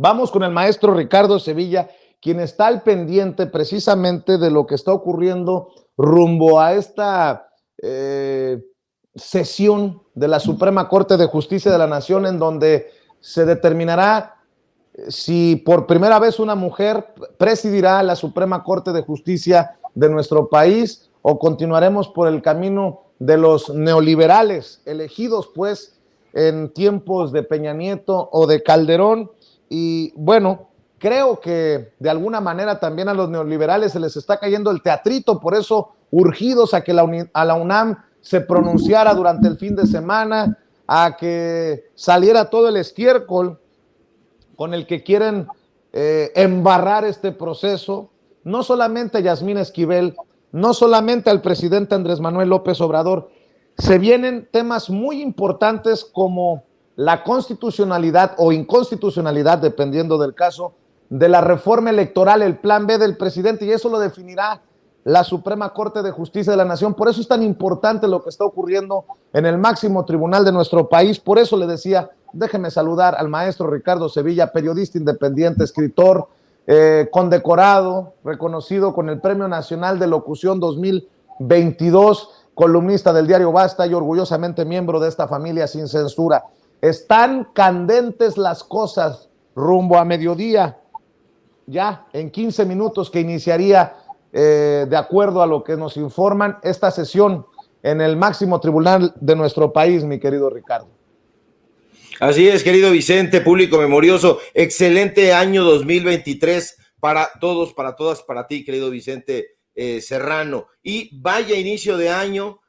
Vamos con el maestro Ricardo Sevilla, quien está al pendiente precisamente de lo que está ocurriendo rumbo a esta sesión de la Suprema Corte de Justicia de la Nación, en donde se determinará si por primera vez una mujer presidirá la Suprema Corte de Justicia de nuestro país o continuaremos por el camino de los neoliberales elegidos pues en tiempos de Peña Nieto o de Calderón. Y bueno, creo que de alguna manera también a los neoliberales se les está cayendo el teatrito, por eso urgidos a que la UNAM se pronunciara durante el fin de semana, a que saliera todo el estiércol con el que quieren embarrar este proceso, no solamente a Yasmín Esquivel, no solamente al presidente Andrés Manuel López Obrador, se vienen temas muy importantes como la constitucionalidad o inconstitucionalidad, dependiendo del caso, de la reforma electoral, el plan B del presidente, y eso lo definirá la Suprema Corte de Justicia de la Nación. Por eso es tan importante lo que está ocurriendo en el máximo tribunal de nuestro país. Por eso le decía, déjeme saludar al maestro Ricardo Sevilla, periodista independiente, escritor, condecorado, reconocido con el Premio Nacional de Locución 2022, columnista del diario Basta y orgullosamente miembro de esta familia sin censura. Están candentes las cosas rumbo a mediodía, ya en 15 minutos que iniciaría, de acuerdo a lo que nos informan, esta sesión en el máximo tribunal de nuestro país, mi querido Ricardo. Así es, querido Vicente, público memorioso, excelente año 2023 para todos, para todas, para ti, querido Vicente Serrano. Y vaya inicio de año,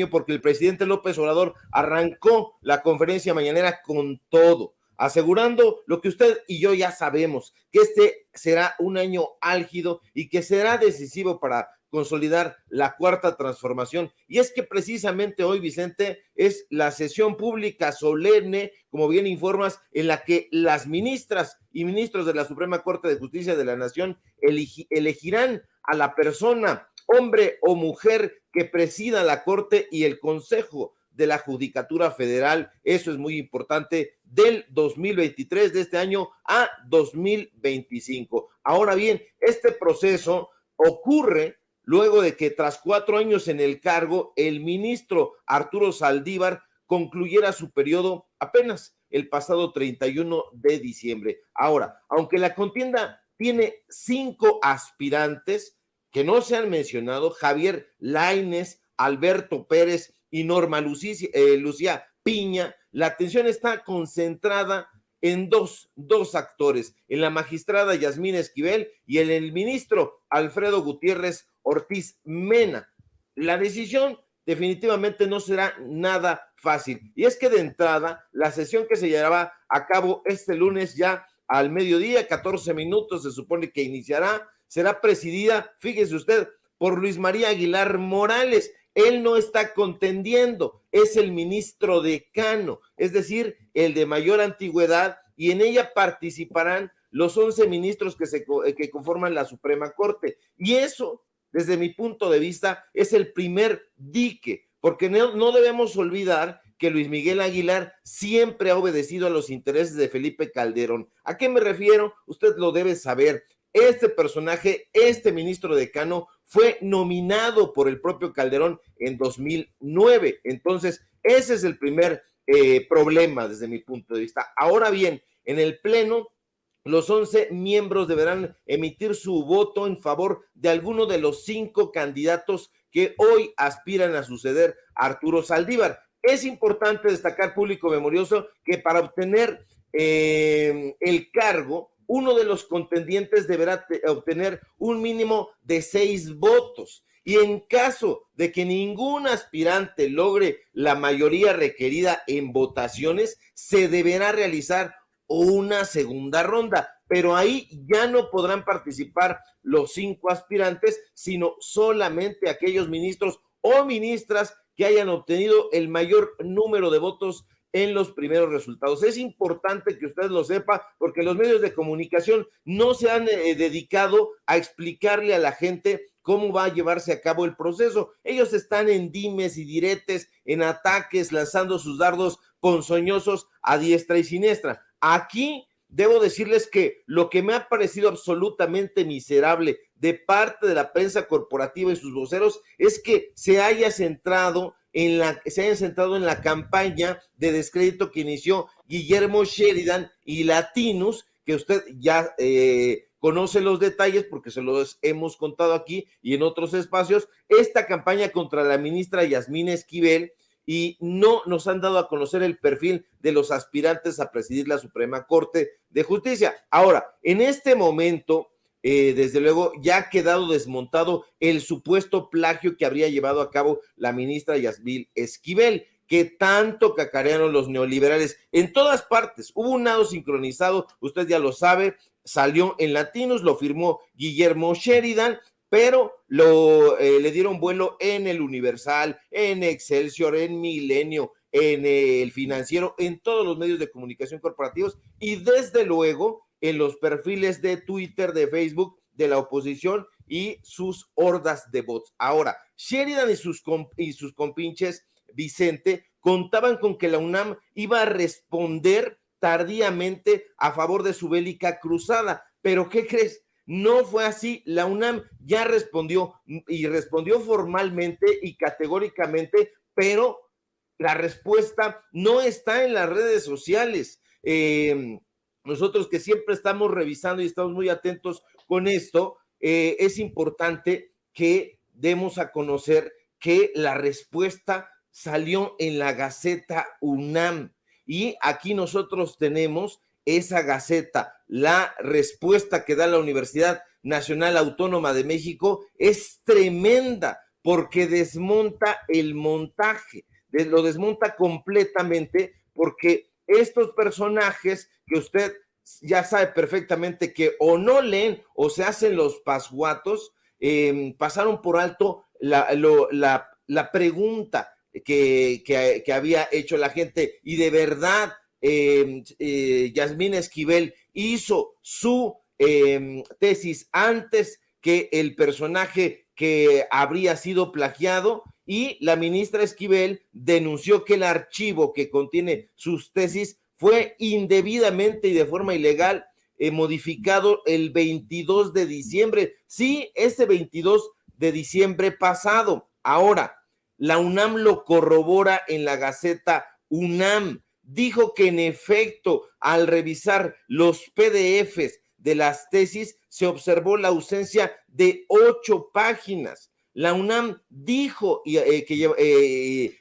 porque el presidente López Obrador arrancó la conferencia mañanera con todo, asegurando lo que usted y yo ya sabemos, que este será un año álgido y que será decisivo para consolidar la cuarta transformación. Y es que precisamente hoy, Vicente, es la sesión pública solemne, como bien informas, en la que las ministras y ministros de la Suprema Corte de Justicia de la Nación elegirán a la persona, hombre o mujer, que presida la Corte y el Consejo de la Judicatura Federal. Eso es muy importante, del 2023, de este año a 2025. Ahora bien, este proceso ocurre luego de que tras 4 años en el cargo, el ministro Arturo Saldívar concluyera su periodo apenas el pasado 31 de diciembre. Ahora, aunque la contienda tiene 5 aspirantes que no se han mencionado, Javier Lainez, Alberto Pérez y Norma Lucía Piña, la atención está concentrada en dos actores, en la magistrada Yasmín Esquivel y en el ministro Alfredo Gutiérrez Ortiz Mena. La decisión definitivamente no será nada fácil. Y es que de entrada, la sesión que se llevará a cabo este lunes ya al mediodía, 14 minutos se supone que iniciará, será presidida, fíjese usted, por Luis María Aguilar Morales. Él no está contendiendo, es el ministro decano, es decir, el de mayor antigüedad, y en ella participarán los 11 ministros que conforman la Suprema Corte. Y eso, desde mi punto de vista, es el primer dique, porque no debemos olvidar que Luis Miguel Aguilar siempre ha obedecido a los intereses de Felipe Calderón. ¿A qué me refiero? Usted lo debe saber. Este personaje, este ministro decano, fue nominado por el propio Calderón en 2009. Entonces, ese es el primer problema desde mi punto de vista. Ahora bien, en el Pleno, los 11 miembros deberán emitir su voto en favor de alguno de los 5 candidatos que hoy aspiran a suceder a Arturo Saldívar. Es importante destacar, público memorioso, que para obtener el cargo, uno de los contendientes deberá obtener un mínimo de 6 votos. Y en caso de que ningún aspirante logre la mayoría requerida en votaciones, se deberá realizar una segunda ronda, pero ahí ya no podrán participar los 5 aspirantes, sino solamente aquellos ministros o ministras que hayan obtenido el mayor número de votos en los primeros resultados. Es importante que usted lo sepa, porque los medios de comunicación no se han dedicado a explicarle a la gente cómo va a llevarse a cabo el proceso. Ellos están en dimes y diretes, en ataques, lanzando sus dardos ponzoñosos a diestra y siniestra. Aquí debo decirles que lo que me ha parecido absolutamente miserable de parte de la prensa corporativa y sus voceros es que se hayan centrado en la campaña de descrédito que inició Guillermo Sheridan y Latinus, que usted ya conoce los detalles porque se los hemos contado aquí y en otros espacios, esta campaña contra la ministra Yasmín Esquivel, y no nos han dado a conocer el perfil de los aspirantes a presidir la Suprema Corte de Justicia. Ahora, en este momento, desde luego, ya ha quedado desmontado el supuesto plagio que habría llevado a cabo la ministra Yasmín Esquivel, que tanto cacarearon los neoliberales en todas partes. Hubo un nado sincronizado, usted ya lo sabe, salió en Latinos, lo firmó Guillermo Sheridan, pero le dieron vuelo en el Universal, en Excelsior, en Milenio, en el Financiero, en todos los medios de comunicación corporativos y desde luego en los perfiles de Twitter, de Facebook, de la oposición y sus hordas de bots. Ahora, Sheridan y sus compinches, Vicente, contaban con que la UNAM iba a responder tardíamente a favor de su bélica cruzada, pero ¿qué crees? No fue así. La UNAM ya respondió y respondió formalmente y categóricamente, pero la respuesta no está en las redes sociales. Nosotros que siempre estamos revisando y estamos muy atentos con esto, es importante que demos a conocer que la respuesta salió en la Gaceta UNAM y aquí nosotros tenemos esa Gaceta. La respuesta que da la Universidad Nacional Autónoma de México es tremenda porque desmonta el montaje, lo desmonta completamente porque estos personajes que usted ya sabe perfectamente que o no leen o se hacen los pasguatos, pasaron por alto la pregunta que había hecho la gente y de verdad Yasmín Esquivel hizo su tesis antes que el personaje que habría sido plagiado y la ministra Esquivel denunció que el archivo que contiene sus tesis fue indebidamente y de forma ilegal modificado el 22 de diciembre. Sí, ese 22 de diciembre pasado. Ahora, la UNAM lo corrobora en la Gaceta UNAM. Dijo que en efecto, al revisar los PDFs de las tesis, se observó la ausencia de 8 páginas. La UNAM dijo,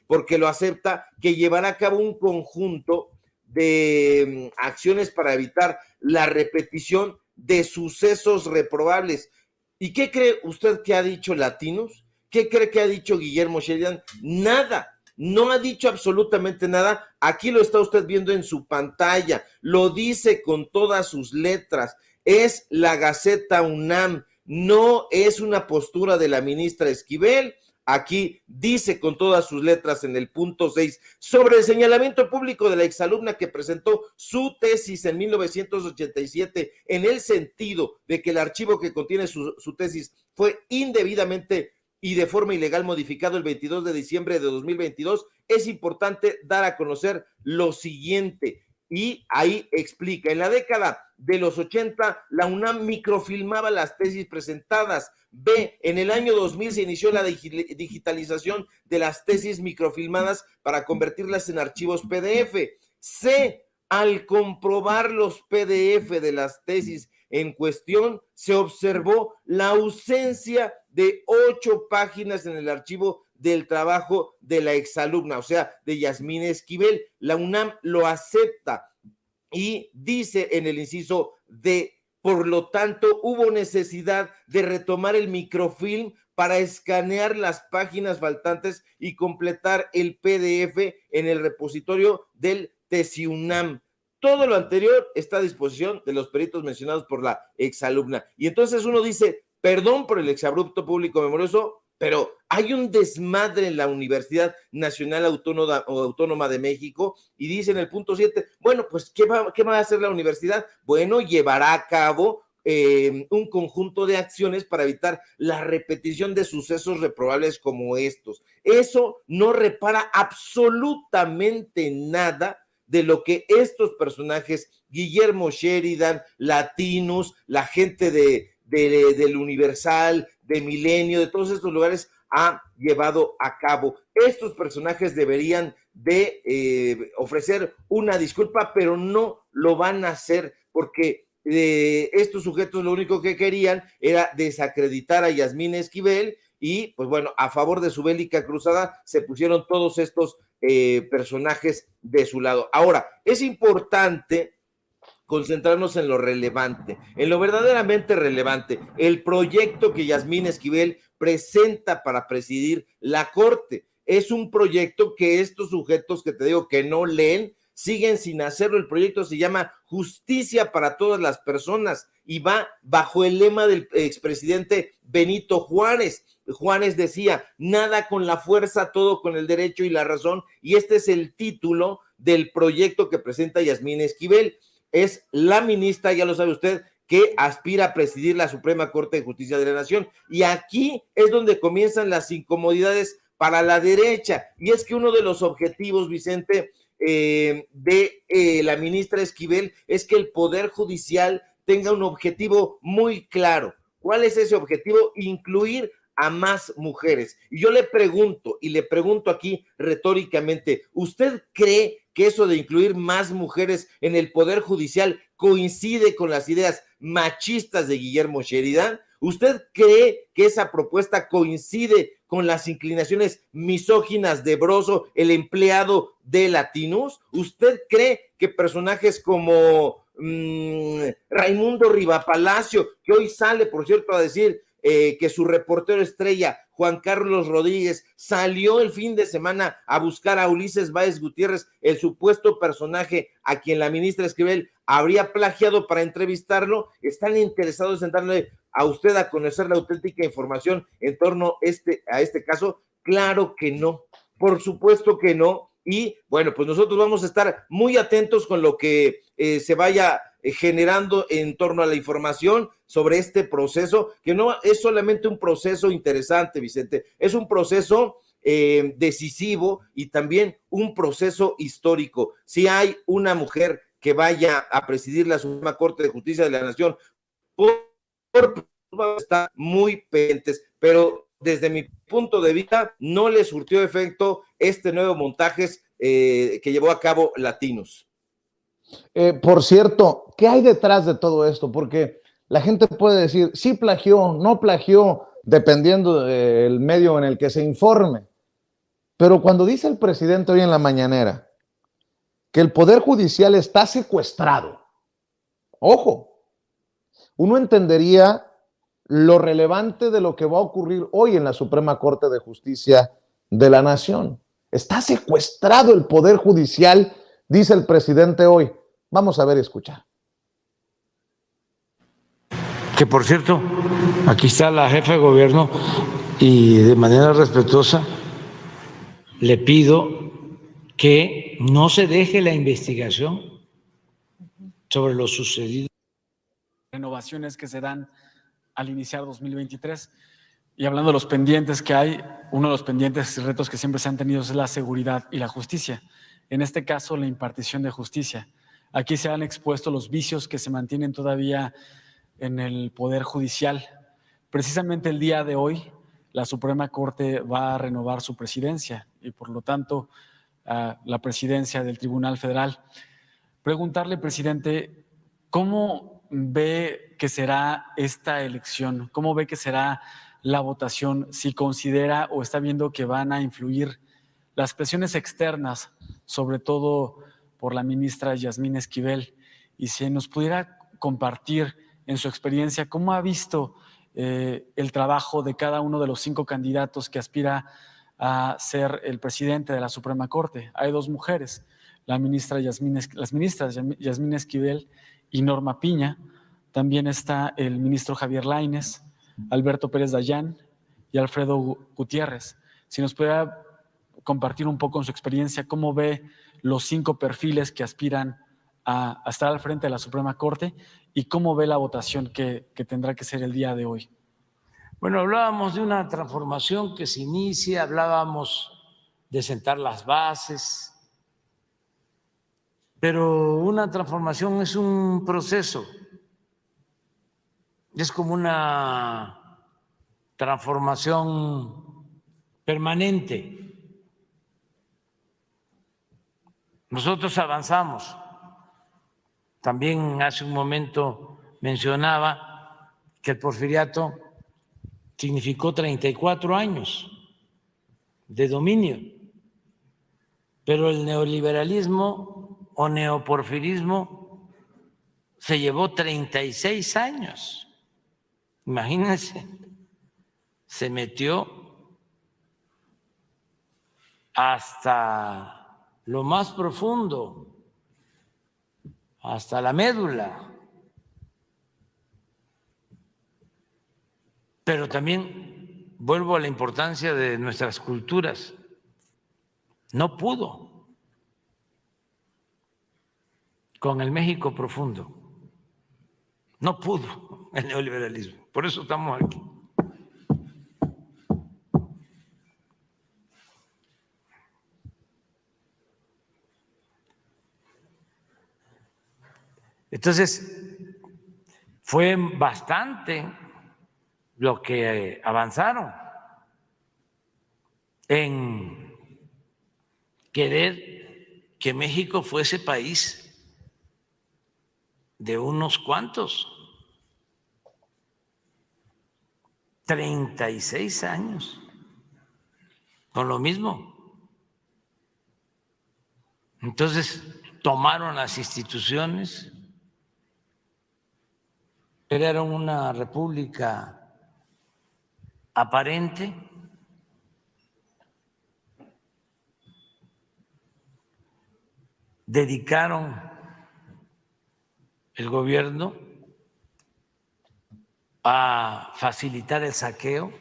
porque lo acepta, que llevará a cabo un conjunto de acciones para evitar la repetición de sucesos reprobables. ¿Y qué cree usted que ha dicho Latinos? ¿Qué cree que ha dicho Guillermo Sheridan? Nada. No ha dicho absolutamente nada. Aquí lo está usted viendo en su pantalla. Lo dice con todas sus letras. Es la Gaceta UNAM. No es una postura de la ministra Esquivel. Aquí dice con todas sus letras en el punto 6 sobre el señalamiento público de la exalumna que presentó su tesis en 1987 en el sentido de que el archivo que contiene su tesis fue indebidamente y de forma ilegal modificado el 22 de diciembre de 2022, es importante dar a conocer lo siguiente. Y ahí explica, en la década de los 80, la UNAM microfilmaba las tesis presentadas. B, en el año 2000 se inició la digitalización de las tesis microfilmadas para convertirlas en archivos PDF. C, al comprobar los PDF de las tesis en cuestión, se observó la ausencia de 8 páginas en el archivo del trabajo de la exalumna, o sea, de Yasmín Esquivel. La UNAM lo acepta y dice en el inciso D, por lo tanto, hubo necesidad de retomar el microfilm para escanear las páginas faltantes y completar el PDF en el repositorio del TESIUNAM. Todo lo anterior está a disposición de los peritos mencionados por la exalumna. Y entonces uno dice, perdón por el exabrupto público memorioso, pero hay un desmadre en la Universidad Nacional Autónoma de México y dice en el punto 7, bueno, pues ¿qué va a hacer la universidad? Bueno, llevará a cabo un conjunto de acciones para evitar la repetición de sucesos reprobables como estos. Eso no repara absolutamente nada de lo que estos personajes, Guillermo Sheridan, Latinos, la gente del Universal, de Milenio, de todos estos lugares, ha llevado a cabo. Estos personajes deberían de ofrecer una disculpa, pero no lo van a hacer porque estos sujetos lo único que querían era desacreditar a Yasmín Esquivel y, pues bueno, a favor de su bélica cruzada se pusieron todos estos personajes de su lado. Ahora, es importante concentrarnos en lo relevante, en lo verdaderamente relevante, el proyecto que Yasmín Esquivel presenta para presidir la Corte. Es un proyecto que estos sujetos que te digo que no leen, siguen sin hacerlo. El proyecto se llama Justicia para todas las personas y va bajo el lema del expresidente Benito Juárez. Juárez decía, nada con la fuerza, todo con el derecho y la razón, y este es el título del proyecto que presenta Yasmín Esquivel. Es la ministra, ya lo sabe usted, que aspira a presidir la Suprema Corte de Justicia de la Nación. Y aquí es donde comienzan las incomodidades para la derecha. Y es que uno de los objetivos, Vicente, la ministra Esquivel es que el Poder Judicial tenga un objetivo muy claro. ¿Cuál es ese objetivo? Incluir a más mujeres. Y yo le pregunto aquí retóricamente, ¿usted cree que eso de incluir más mujeres en el Poder Judicial coincide con las ideas machistas de Guillermo Sheridan? ¿Usted cree que esa propuesta coincide con las inclinaciones misóginas de Broso, el empleado de Latinos? ¿Usted cree que personajes como Raimundo Rivapalacio, que hoy sale, por cierto, a decir que su reportero estrella, Juan Carlos Rodríguez, salió el fin de semana a buscar a Ulises Báez Gutiérrez, el supuesto personaje a quien la ministra Esquivel habría plagiado para entrevistarlo? ¿Están interesados en darle a usted a conocer la auténtica información en torno a este caso? Claro que no, por supuesto que no. Y bueno, pues nosotros vamos a estar muy atentos con lo que se vaya generando en torno a la información sobre este proceso, que no es solamente un proceso interesante, Vicente, es un proceso decisivo y también un proceso histórico. Si hay una mujer que vaya a presidir la Suprema Corte de Justicia de la Nación, está muy pendientes, pero desde mi punto de vista no le surtió efecto este nuevo montajes que llevó a cabo Latinos. Por cierto, ¿qué hay detrás de todo esto? Porque la gente puede decir, sí plagió, no plagió, dependiendo del medio en el que se informe. Pero cuando dice el presidente hoy en la mañanera que el Poder Judicial está secuestrado, ojo, uno entendería lo relevante de lo que va a ocurrir hoy en la Suprema Corte de Justicia de la Nación. Está secuestrado el Poder Judicial, dice el presidente hoy. Vamos a ver y escuchar. Que por cierto, aquí está la jefa de gobierno y de manera respetuosa le pido que no se deje la investigación sobre lo sucedido. Renovaciones que se dan al iniciar 2023. Y hablando de los pendientes que hay, uno de los pendientes y retos que siempre se han tenido es la seguridad y la justicia. En este caso, la impartición de justicia. Aquí se han expuesto los vicios que se mantienen todavía en el Poder Judicial. Precisamente el día de hoy, la Suprema Corte va a renovar su presidencia y, por lo tanto, la presidencia del Tribunal Federal. Preguntarle, presidente, ¿cómo ve que será esta elección? ¿Cómo ve que será la votación? Si considera o está viendo que van a influir las presiones externas, sobre todo por la ministra Yasmín Esquivel, y si nos pudiera compartir en su experiencia cómo ha visto el trabajo de cada uno de los 5 candidatos que aspira a ser el presidente de la Suprema Corte. Hay 2 mujeres, las ministras Yasmín Esquivel y Norma Piña. También está el ministro Javier Lainez, Alberto Pérez Dayán y Alfredo Gutiérrez. Si nos pudiera compartir un poco en su experiencia cómo ve los 5 perfiles que aspiran a estar al frente de la Suprema Corte y cómo ve la votación que tendrá que ser el día de hoy. Bueno, hablábamos de una transformación que se inicia, hablábamos de sentar las bases, Pero una transformación es un proceso, es como una transformación permanente. Nosotros avanzamos. También hace un momento mencionaba que el porfiriato significó 34 años de dominio, pero el neoliberalismo o neoporfirismo se llevó 36 años. Imagínense, se metió hasta lo más profundo, hasta la médula. Pero también vuelvo a la importancia de nuestras culturas. No pudo con el México profundo. No pudo el neoliberalismo. Por eso estamos aquí. Entonces, fue bastante lo que avanzaron en querer que México fuese país de unos cuantos. 36 años con lo mismo. Entonces, tomaron las instituciones. Era una república aparente, dedicaron el gobierno a facilitar el saqueo,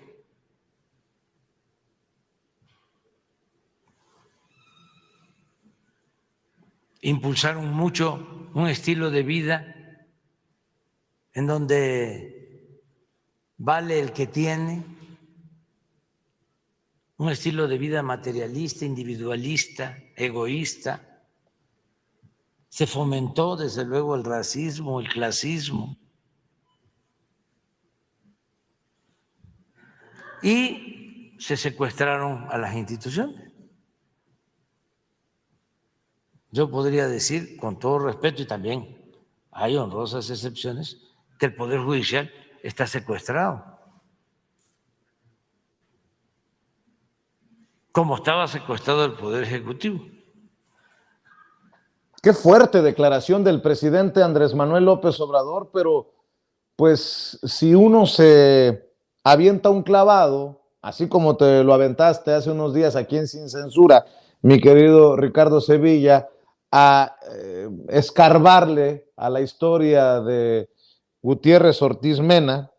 impulsaron mucho un estilo de vida en donde vale el que tiene, un estilo de vida materialista, individualista, egoísta. Se fomentó desde luego el racismo, el clasismo. Y se secuestraron a las instituciones. Yo podría decir, con todo respeto, y también hay honrosas excepciones, que el Poder Judicial está secuestrado. Como estaba secuestrado el Poder Ejecutivo. Qué fuerte declaración del presidente Andrés Manuel López Obrador, pero pues si uno se avienta un clavado, así como te lo aventaste hace unos días aquí en Sin Censura, mi querido Ricardo Sevilla, a escarbarle a la historia de Gutiérrez Ortiz Mena,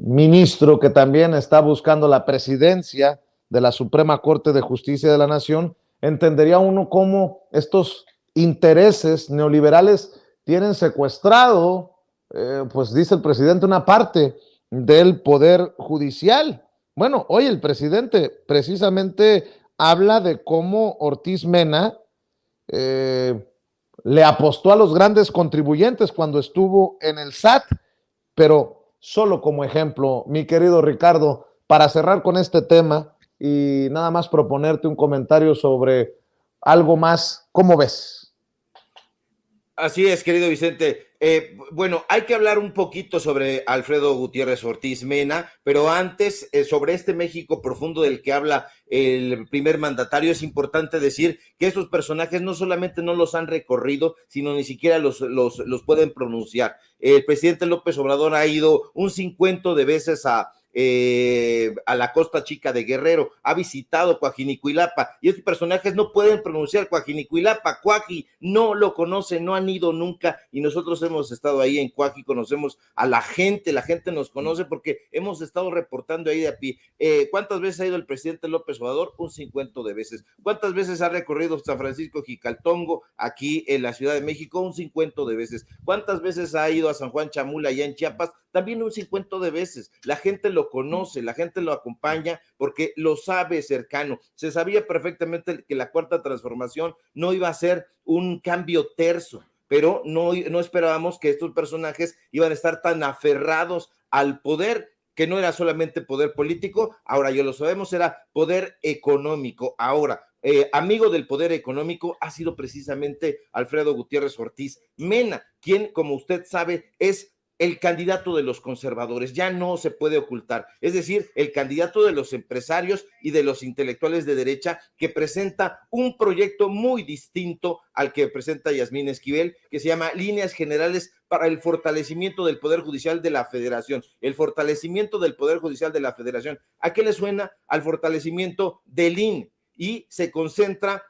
ministro que también está buscando la presidencia de la Suprema Corte de Justicia de la Nación, entendería uno cómo estos intereses neoliberales tienen secuestrado, pues dice el presidente, una parte del Poder Judicial. Bueno, hoy el presidente precisamente habla de cómo Ortiz Mena le apostó a los grandes contribuyentes cuando estuvo en el SAT, pero solo como ejemplo, mi querido Ricardo, para cerrar con este tema y nada más proponerte un comentario sobre algo más, ¿cómo ves? Así es, querido Vicente. Bueno, hay que hablar un poquito sobre Alfredo Gutiérrez Ortiz Mena, pero antes, sobre este México profundo del que habla el primer mandatario, es importante decir que esos personajes no solamente no los han recorrido, sino ni siquiera los pueden pronunciar. El presidente López Obrador ha ido un 50 de veces a la Costa Chica de Guerrero, ha visitado Coajinicuilapa y estos personajes no pueden pronunciar Coajinicuilapa, Cuaji, no lo conocen, no han ido nunca y nosotros hemos estado ahí en Cuaji, conocemos a la gente nos conoce porque hemos estado reportando ahí de a pie. ¿Cuántas veces ha ido el presidente López Obrador? Un 50 de veces. ¿Cuántas veces ha recorrido San Francisco Jicaltongo aquí en la Ciudad de México? Un 50 de veces. ¿Cuántas veces ha ido a San Juan Chamula allá en Chiapas? también un 50 de veces. La gente lo conoce, la gente lo acompaña porque lo sabe cercano. Se sabía perfectamente que la Cuarta Transformación no iba a ser un cambio terso, pero no esperábamos que estos personajes iban a estar tan aferrados al poder, que no era solamente poder político, ahora ya lo sabemos, era poder económico. Ahora, amigo del poder económico ha sido precisamente Alfredo Gutiérrez Ortiz Mena, quien, como usted sabe, es el candidato de los conservadores, ya no se puede ocultar, es decir, el candidato de los empresarios y de los intelectuales de derecha, que presenta un proyecto muy distinto al que presenta Yasmín Esquivel, que se llama Líneas Generales para el fortalecimiento del Poder Judicial de la Federación. El fortalecimiento del Poder Judicial de la Federación, ¿a qué le suena? Al fortalecimiento del INE, y se concentra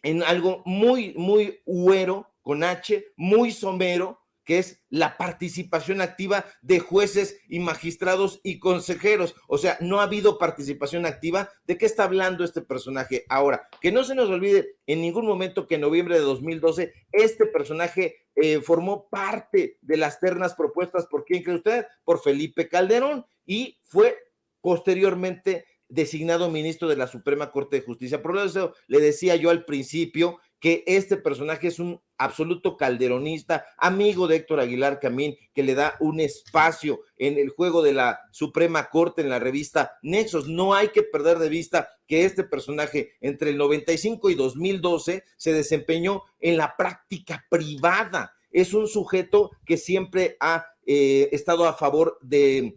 en algo muy, muy huero, con H, muy somero, que es la participación activa de jueces y magistrados y consejeros. O sea, no ha habido participación activa. ¿De qué está hablando este personaje? Ahora, que no se nos olvide en ningún momento que en noviembre de 2012 este personaje formó parte de las ternas propuestas por ¿quién cree usted? Por Felipe Calderón, y fue posteriormente designado ministro de la Suprema Corte de Justicia. Por eso le decía yo al principio que este personaje es un absoluto calderonista, amigo de Héctor Aguilar Camín, que le da un espacio en el juego de la Suprema Corte en la revista Nexos. No hay que perder de vista que este personaje entre el 95 y 2012 se desempeñó en la práctica privada. Es un sujeto que siempre ha estado a favor de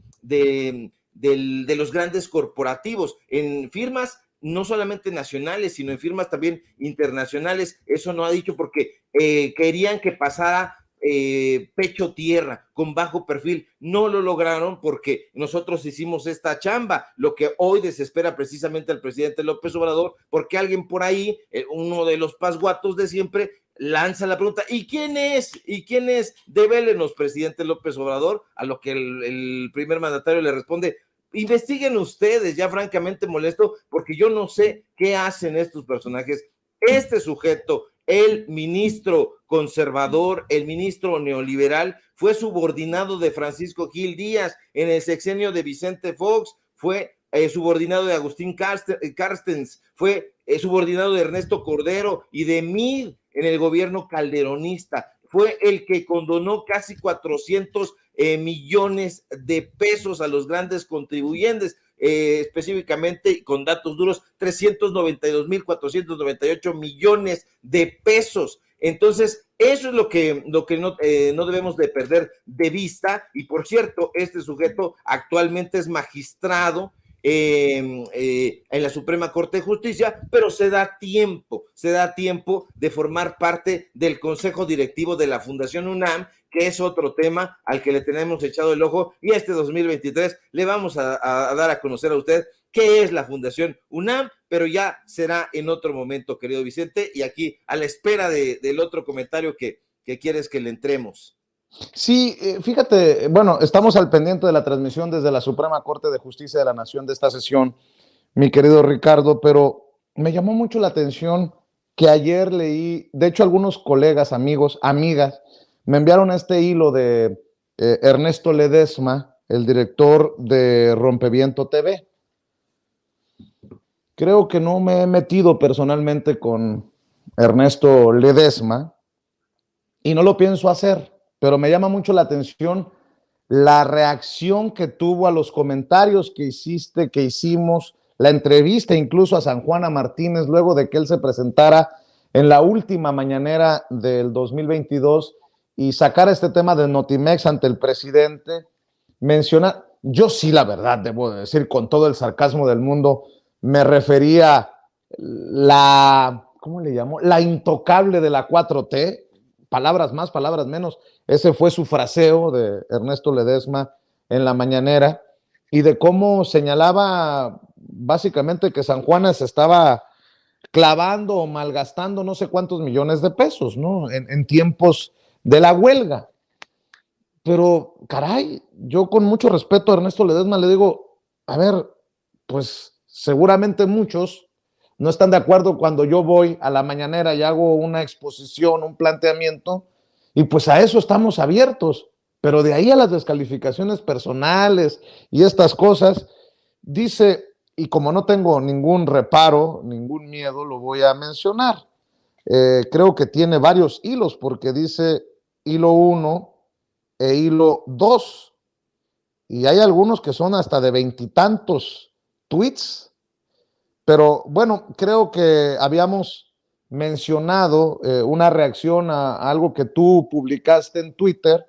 los grandes corporativos, en firmas no solamente nacionales, sino en firmas también internacionales. Eso no ha dicho porque querían que pasara pecho tierra, con bajo perfil. No lo lograron porque nosotros hicimos esta chamba, lo que hoy desespera precisamente al presidente López Obrador, porque alguien por ahí, uno de los pasguatos de siempre, lanza la pregunta, ¿y quién es? ¿Y quién es? Devélenos, presidente López Obrador, a lo que el primer mandatario le responde, investiguen ustedes, ya francamente molesto, porque yo no sé qué hacen estos personajes. Este sujeto, el ministro conservador, el ministro neoliberal, fue subordinado de Francisco Gil Díaz en el sexenio de Vicente Fox, fue subordinado de Agustín Carstens, fue subordinado de Ernesto Cordero y de Mid en el gobierno calderonista. Fue el que condonó casi 400 millones de pesos a los grandes contribuyentes, específicamente con datos duros, 392,498 millones de pesos. Entonces, eso es lo que no debemos de perder de vista. Y por cierto, este sujeto actualmente es magistrado en la Suprema Corte de Justicia, pero se da tiempo de formar parte del Consejo Directivo de la Fundación UNAM, que es otro tema al que le tenemos echado el ojo, y este 2023 le vamos a dar a conocer a usted qué es la Fundación UNAM, pero ya será en otro momento, querido Vicente, y aquí a la espera del otro comentario que quieres que le entremos. Sí, fíjate, bueno, estamos al pendiente de la transmisión desde la Suprema Corte de Justicia de la Nación de esta sesión, mi querido Ricardo, pero me llamó mucho la atención que ayer leí, de hecho algunos colegas, amigos, amigas, me enviaron este hilo de Ernesto Ledesma, el director de Rompeviento TV. Creo que no me he metido personalmente con Ernesto Ledesma y no lo pienso hacer, pero me llama mucho la atención la reacción que tuvo a los comentarios que hiciste, que hicimos, la entrevista incluso a San Juana Martínez luego de que él se presentara en la última mañanera del 2022 y sacara este tema de Notimex ante el presidente. Menciona, yo sí, la verdad, debo decir con todo el sarcasmo del mundo, me refería ¿cómo le llamo? La intocable de la 4T, palabras más, palabras menos. Ese fue su fraseo de Ernesto Ledesma en la mañanera, y de cómo señalaba básicamente que San Juanes estaba clavando o malgastando no sé cuántos millones de pesos, ¿no? En tiempos de la huelga. Pero, caray, yo con mucho respeto a Ernesto Ledesma le digo, a ver, pues seguramente muchos no están de acuerdo cuando yo voy a la mañanera y hago una exposición, un planteamiento, y pues a eso estamos abiertos, Pero de ahí a las descalificaciones personales y estas cosas, dice, y como no tengo ningún reparo, ningún miedo, lo voy a mencionar. Creo que tiene varios hilos, porque dice hilo 1 e hilo 2, y hay algunos que son hasta de 20 y tantos tweets, pero bueno, creo que habíamos mencionado una reacción a algo que tú publicaste en Twitter,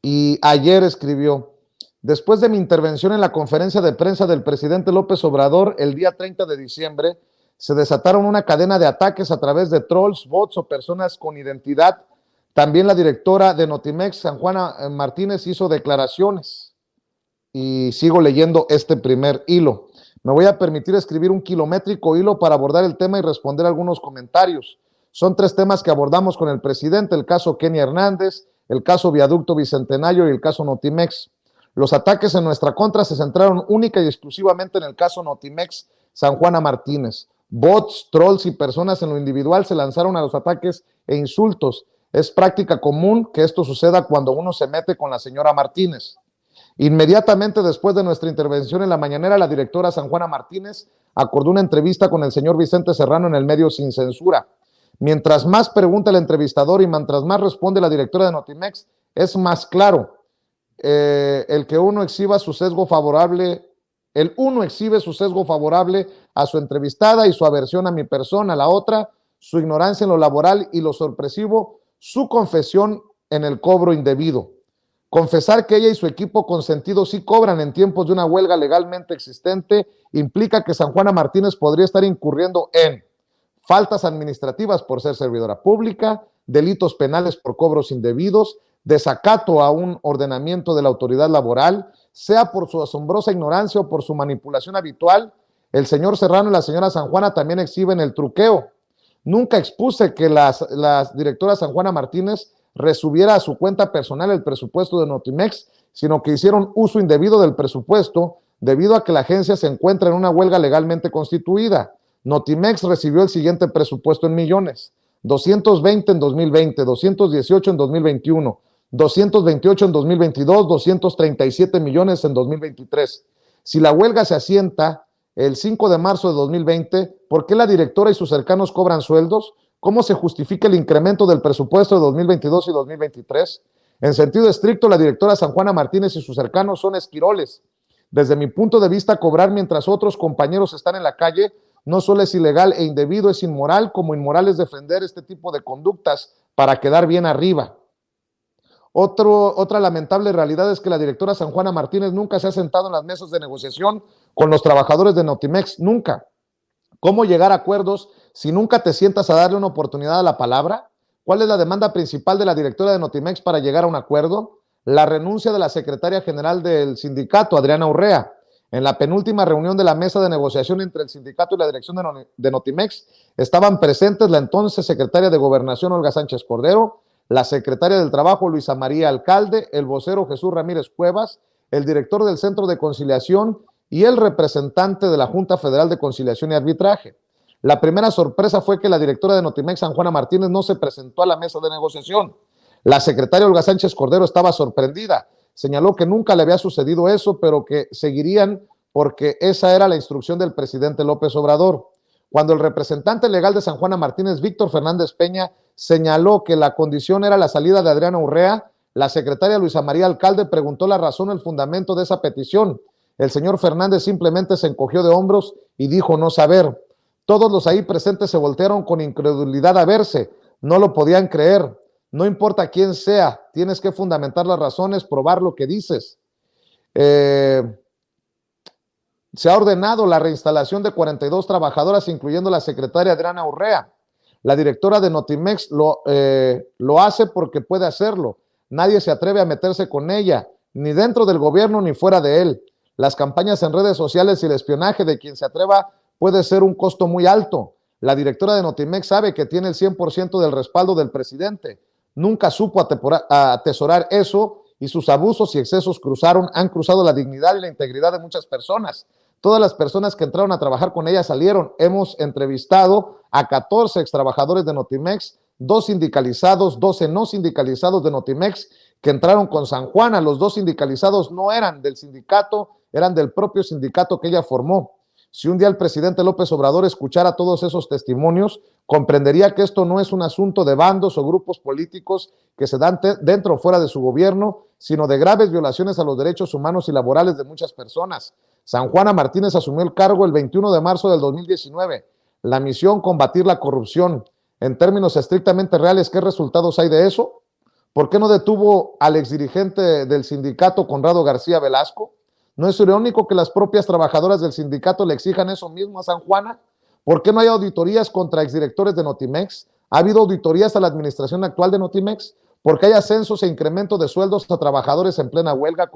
y ayer escribió: después de mi intervención en la conferencia de prensa del presidente López Obrador el día 30 de diciembre, se desataron una cadena de ataques a través de trolls, bots o personas con identidad. También la directora de Notimex, San Juana Martínez, hizo declaraciones. Y sigo leyendo este primer hilo. Me voy a permitir escribir un kilométrico hilo para abordar el tema y responder algunos comentarios. Son 3 temas que abordamos con el presidente: el caso Kenny Hernández, el caso Viaducto Bicentenario y el caso Notimex. Los ataques en nuestra contra se centraron única y exclusivamente en el caso Notimex San Juana Martínez. Bots, trolls y personas en lo individual se lanzaron a los ataques e insultos. Es práctica común que esto suceda cuando uno se mete con la señora Martínez. Inmediatamente después de nuestra intervención en la mañanera, la directora San Juana Martínez acordó una entrevista con el señor Vicente Serrano en el medio Sin Censura. Mientras más pregunta el entrevistador y mientras más responde la directora de Notimex, es más claro el uno exhibe su sesgo favorable a su entrevistada y su aversión a mi persona; la otra, su ignorancia en lo laboral, y lo sorpresivo, su confesión en el cobro indebido. Confesar que ella y su equipo consentido sí cobran en tiempos de una huelga legalmente existente implica que San Juana Martínez podría estar incurriendo en faltas administrativas por ser servidora pública, delitos penales por cobros indebidos, desacato a un ordenamiento de la autoridad laboral, sea por su asombrosa ignorancia o por su manipulación habitual. El señor Serrano y la señora San Juana también exhiben el truqueo. Nunca expuse que la directora San Juana Martínez resubiera a su cuenta personal el presupuesto de Notimex, sino que hicieron uso indebido del presupuesto debido a que la agencia se encuentra en una huelga legalmente constituida. Notimex recibió el siguiente presupuesto en millones: 220 en 2020, 218 en 2021, 228 en 2022, 237 millones en 2023. Si la huelga se asienta el 5 de marzo de 2020, ¿por qué la directora y sus cercanos cobran sueldos? ¿Cómo se justifica el incremento del presupuesto de 2022 y 2023? En sentido estricto, la directora San Juana Martínez y sus cercanos son esquiroles. Desde mi punto de vista, cobrar mientras otros compañeros están en la calle no solo es ilegal e indebido, es inmoral, como inmoral es defender este tipo de conductas para quedar bien arriba. Otra lamentable realidad es que la directora San Juana Martínez nunca se ha sentado en las mesas de negociación con los trabajadores de Notimex, nunca. ¿Cómo llegar a acuerdos si nunca te sientas a darle una oportunidad a la palabra? ¿Cuál es la demanda principal de la directora de Notimex para llegar a un acuerdo? La renuncia de la secretaria general del sindicato, Adriana Urrea. En la penúltima reunión de la mesa de negociación entre el sindicato y la dirección de Notimex estaban presentes la entonces secretaria de Gobernación, Olga Sánchez Cordero, la secretaria del Trabajo, Luisa María Alcalde, el vocero Jesús Ramírez Cuevas, el director del Centro de Conciliación y el representante de la Junta Federal de Conciliación y Arbitraje. La primera sorpresa fue que la directora de Notimex, San Juana Martínez, no se presentó a la mesa de negociación. La secretaria Olga Sánchez Cordero estaba sorprendida. Señaló que nunca le había sucedido eso, pero que seguirían porque esa era la instrucción del presidente López Obrador. Cuando el representante legal de San Juana Martínez, Víctor Fernández Peña, señaló que la condición era la salida de Adriana Urrea, la secretaria Luisa María Alcalde preguntó la razón o el fundamento de esa petición. El señor Fernández simplemente se encogió de hombros y dijo no saber. Todos los ahí presentes se voltearon con incredulidad a verse. No lo podían creer. No importa quién sea, tienes que fundamentar las razones, probar lo que dices. Se ha ordenado la reinstalación de 42 trabajadoras, incluyendo la secretaria Adriana Urrea. La directora de Notimex lo hace porque puede hacerlo. Nadie se atreve a meterse con ella, ni dentro del gobierno ni fuera de él. Las campañas en redes sociales y el espionaje de quien se atreva puede ser un costo muy alto. La directora de Notimex sabe que tiene el 100% del respaldo del presidente. Nunca supo atesorar eso y sus abusos y excesos han cruzado la dignidad y la integridad de muchas personas. Todas las personas que entraron a trabajar con ella salieron. Hemos entrevistado a 14 extrabajadores de Notimex, 2 sindicalizados, 12 no sindicalizados de Notimex que entraron con San Juana. Los 2 sindicalizados no eran del sindicato, eran del propio sindicato que ella formó. Si un día el presidente López Obrador escuchara todos esos testimonios, comprendería que esto no es un asunto de bandos o grupos políticos que se dan dentro o fuera de su gobierno, sino de graves violaciones a los derechos humanos y laborales de muchas personas. San Juana Martínez asumió el cargo el 21 de marzo del 2019. La misión, combatir la corrupción. En términos estrictamente reales, ¿qué resultados hay de eso? ¿Por qué no detuvo al exdirigente del sindicato, Conrado García Velasco? ¿No es irónico que las propias trabajadoras del sindicato le exijan eso mismo a San Juana? ¿Por qué no hay auditorías contra exdirectores de Notimex? ¿Ha habido auditorías a la administración actual de Notimex? ¿Por qué hay ascensos e incremento de sueldos a trabajadores en plena huelga?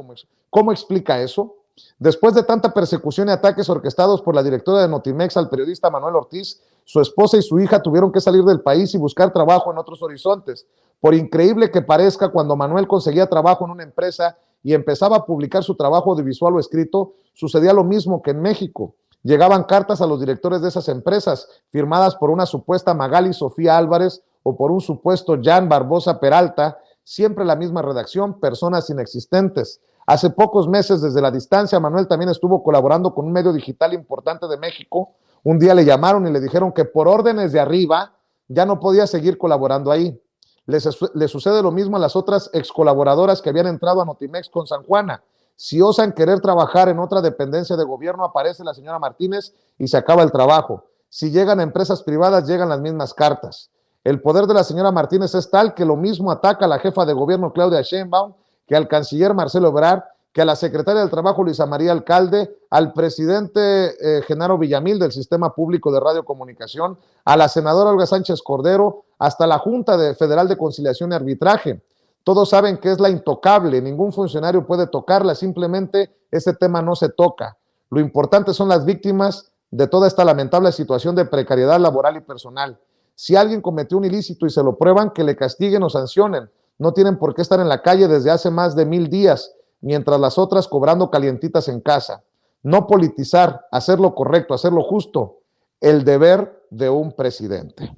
¿Cómo explica eso? Después de tanta persecución y ataques orquestados por la directora de Notimex al periodista Manuel Ortiz, su esposa y su hija tuvieron que salir del país y buscar trabajo en otros horizontes. Por increíble que parezca, cuando Manuel conseguía trabajo en una empresa y empezaba a publicar su trabajo audiovisual o escrito, sucedía lo mismo que en México. Llegaban cartas a los directores de esas empresas, firmadas por una supuesta Magali Sofía Álvarez o por un supuesto Jan Barbosa Peralta, siempre la misma redacción, personas inexistentes. Hace pocos meses, desde la distancia, Manuel también estuvo colaborando con un medio digital importante de México. Un día le llamaron y le dijeron que por órdenes de arriba ya no podía seguir colaborando ahí. Le sucede lo mismo a las otras ex colaboradoras que habían entrado a Notimex con San Juana. Si osan querer trabajar en otra dependencia de gobierno, aparece la señora Martínez y se acaba el trabajo. Si llegan a empresas privadas, llegan las mismas cartas. El poder de la señora Martínez es tal que lo mismo ataca a la jefa de gobierno Claudia Sheinbaum, que al canciller Marcelo Ebrard, que a la secretaria del Trabajo Luisa María Alcalde, al presidente Genaro Villamil del Sistema Público de Radiocomunicación, a la senadora Olga Sánchez Cordero, hasta la Junta Federal de Conciliación y Arbitraje. Todos saben que es la intocable, ningún funcionario puede tocarla, simplemente ese tema no se toca. Lo importante son las víctimas de toda esta lamentable situación de precariedad laboral y personal. Si alguien cometió un ilícito y se lo prueban, que le castiguen o sancionen. No tienen por qué estar en la calle desde hace más de 1000 días, mientras las otras cobrando calientitas en casa. No politizar, hacer lo correcto, hacer lo justo, el deber de un presidente.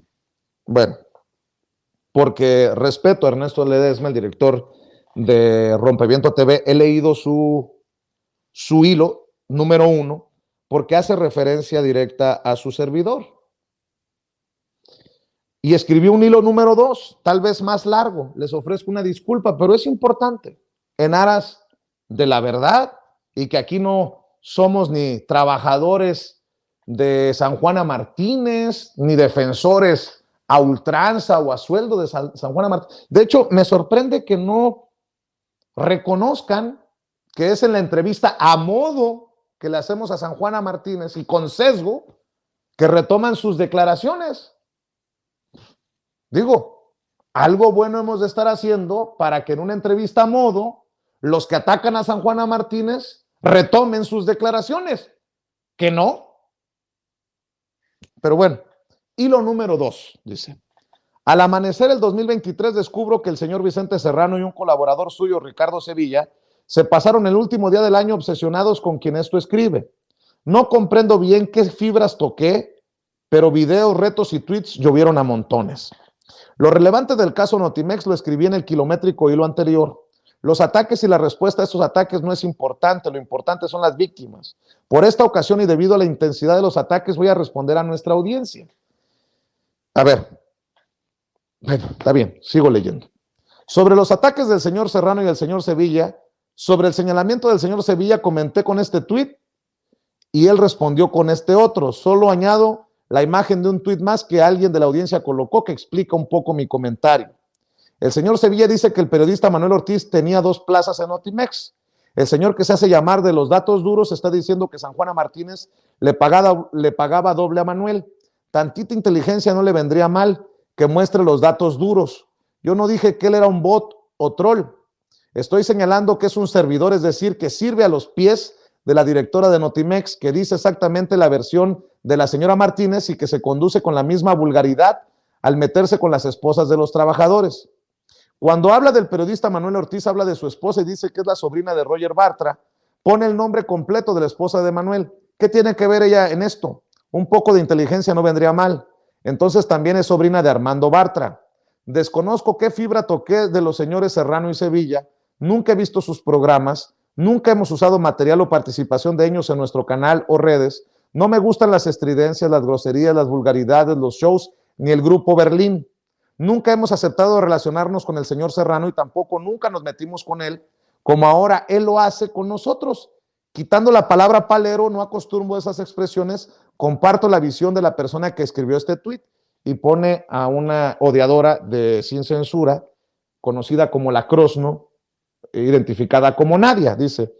Bueno, porque respeto a Ernesto Ledesma, el director de Rompeviento TV, he leído su hilo número 1, porque hace referencia directa a su servidor. Y escribió un hilo número 2, tal vez más largo. Les ofrezco una disculpa, pero es importante, en aras de la verdad, y que aquí no somos ni trabajadores de San Juana Martínez, ni defensores a ultranza o a sueldo de San Juana Martínez. De hecho, me sorprende que no reconozcan que es en la entrevista a modo que le hacemos a San Juana Martínez y con sesgo que retoman sus declaraciones. Digo, algo bueno hemos de estar haciendo para que en una entrevista a modo los que atacan a San Juana Martínez retomen sus declaraciones. ¿Que no? Pero bueno, hilo número 2, dice. Al amanecer el 2023 descubro que el señor Vicente Serrano y un colaborador suyo, Ricardo Sevilla, se pasaron el último día del año obsesionados con quien esto escribe. No comprendo bien qué fibras toqué, pero videos, retos y tweets llovieron a montones. Lo relevante del caso Notimex lo escribí en el kilométrico hilo anterior. Los ataques y la respuesta a estos ataques no es importante, lo importante son las víctimas. Por esta ocasión y debido a la intensidad de los ataques voy a responder a nuestra audiencia. A ver, bueno, está bien, sigo leyendo. Sobre los ataques del señor Serrano y del señor Sevilla, sobre el señalamiento del señor Sevilla comenté con este tuit y él respondió con este otro. Solo añado la imagen de un tuit más que alguien de la audiencia colocó que explica un poco mi comentario. El señor Sevilla dice que el periodista Manuel Ortiz tenía 2 plazas en Notimex. El señor que se hace llamar de los datos duros está diciendo que San Juana Martínez le pagaba doble a Manuel. Tantita inteligencia no le vendría mal, que muestre los datos duros. Yo no dije que él era un bot o troll. Estoy señalando que es un servidor, es decir, que sirve a los pies de la directora de Notimex, que dice exactamente la versión de la señora Martínez y que se conduce con la misma vulgaridad al meterse con las esposas de los trabajadores. Cuando habla del periodista Manuel Ortiz, habla de su esposa y dice que es la sobrina de Roger Bartra. Pone el nombre completo de la esposa de Manuel. ¿Qué tiene que ver ella en esto? Un poco de inteligencia no vendría mal. Entonces también es sobrina de Armando Bartra. Desconozco qué fibra toqué de los señores Serrano y Sevilla, nunca he visto sus programas, nunca hemos usado material o participación de ellos en nuestro canal o redes, no me gustan las estridencias, las groserías, las vulgaridades, los shows, ni el grupo Berlín. Nunca hemos aceptado relacionarnos con el señor Serrano y tampoco nunca nos metimos con él, como ahora él lo hace con nosotros. Quitando la palabra palero, no acostumbro a esas expresiones, comparto la visión de la persona que escribió este tuit y pone a una odiadora de Sin Censura, conocida como la Crosno, identificada como Nadia, dice,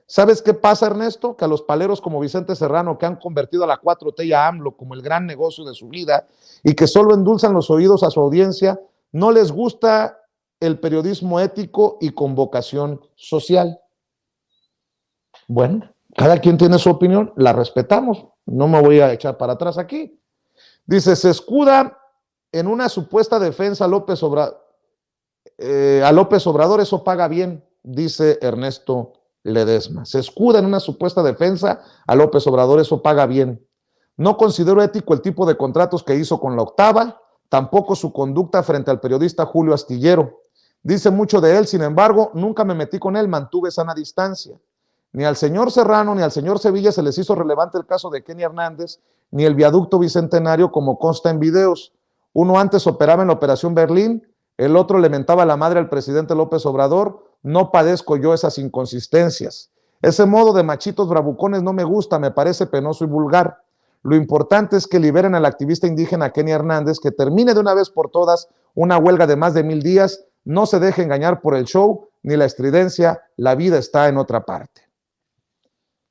¿sabes qué pasa, Ernesto? Que a los paleros como Vicente Serrano, que han convertido a la 4T y a AMLO como el gran negocio de su vida y que solo endulzan los oídos a su audiencia, no les gusta el periodismo ético y con vocación social. Bueno, cada quien tiene su opinión, la respetamos, no me voy a echar para atrás aquí. Dice, se escuda en una supuesta defensa a López Obrador, eso paga bien, dice Ernesto Ledesma. Se escuda en una supuesta defensa a López Obrador, eso paga bien. No considero ético el tipo de contratos que hizo con la Octava, tampoco su conducta frente al periodista Julio Astillero. Dice mucho de él, sin embargo, nunca me metí con él, mantuve sana distancia. Ni al señor Serrano ni al señor Sevilla se les hizo relevante el caso de Kenny Hernández, ni el viaducto bicentenario como consta en videos. Uno antes operaba en la Operación Berlín, el otro le mentaba la madre al presidente López Obrador. No padezco yo esas inconsistencias. Ese modo de machitos bravucones no me gusta, me parece penoso y vulgar. Lo importante es que liberen al activista indígena Kenny Hernández, que termine de una vez por todas una huelga de más de 1000 días, no se deje engañar por el show ni la estridencia, la vida está en otra parte.